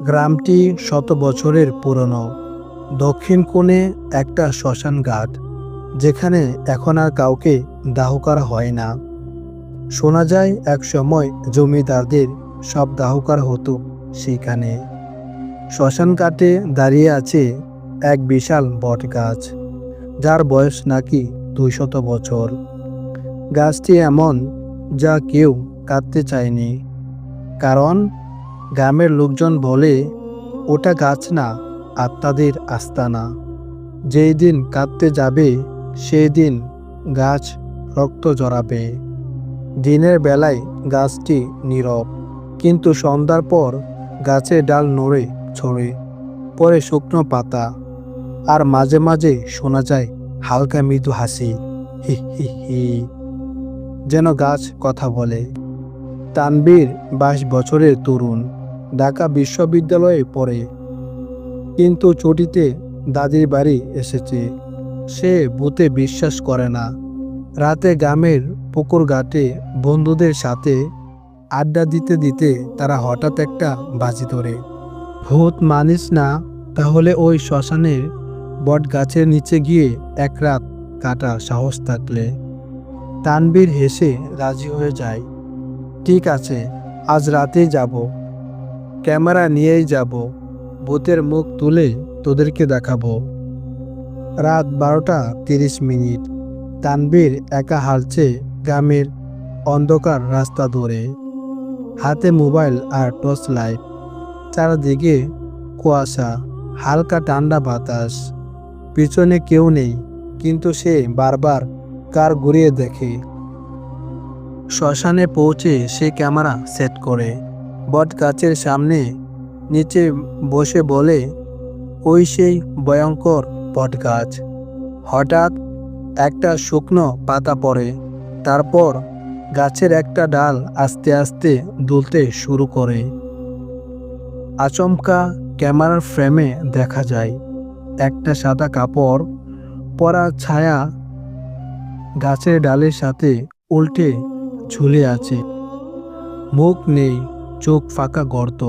গ্রামটি শত বছরের পুরনো। দক্ষিণ কোণে একটা শ্মশান ঘাট, যেখানে এখন আর কাউকে দাহ করা হয় না। শোনা যায় এক সময় জমিদারদের সব দাহ করা হতো সেখানে। শ্মশান ঘাটে দাঁড়িয়ে আছে এক বিশাল বট গাছ, যার বয়স নাকি 200 বছর। গাছটি এমন যা কেউ কাটতে চায়নি, কারণ গ্রামের লোকজন বলে ওটা গাছ না, আত্মাদের আস্তানা। যেই দিন কাটতে যাবে সেই দিন গাছ রক্ত জড়াবে। দিনের বেলায় গাছটি নীরব, কিন্তু সন্ধ্যার পর গাছের ডাল নড়ে ছড়ে পরে শুকনো পাতা, আর মাঝে মাঝে শোনা যায় হালকা মৃদু হাসি, হি হি হি, যেন গাছ কথা বলে। তানবীর 22 বছরের তরুণ, ঢাকা বিশ্ববিদ্যালয়ে পড়ে, কিন্তু ছুটিতে দাদির বাড়ি এসেছে। সে ভূতে বিশ্বাস করে না। রাতে গ্রামের পুকুর ঘাটে বন্ধুদের সাথে আড্ডা দিতে দিতে তারা হঠাৎ একটা বাজি ধরে। ভূত মানিস না? তাহলে ওই শ্মশানের বট গাছের নিচে গিয়ে এক রাত কাটা সাহস থাকলে। তানবীর হেসে রাজি হয়ে যায়। ঠিক আছে, আজ রাতেই যাব, ক্যামেরা নিয়েই যাব, ভূতের মুখ তুলে তোদেরকে দেখাবো। রাত 12:30। তানবীর একা হাঁটছে গ্রামের অন্ধকার রাস্তা ধরে, হাতে মোবাইল আর টর্চ লাইট। চারদিকে কুয়াশা, হালকা ঠান্ডা বাতাস। পিছনে কেউ নেই, কিন্তু সে বারবার কার ঘুরিয়ে দেখে। শ্মশানে পৌঁছে সে ক্যামেরা সেট করে বট গাছের সামনে নিচে বসে বলে, ওই সেই ভয়ঙ্কর বট গাছ। হঠাৎ একটা শুকনো পাতা পড়ে, তারপর গাছের একটা ডাল আস্তে আস্তে দুলতে শুরু করে। আচমকা ক্যামেরার ফ্রেমে দেখা যায় একটা সাদা কাপড় পরা ছায়া গাছের ডালের সাথে উল্টে ঝুলে আছে। মুখ নেই, চোখ ফাঁকা গর্ত।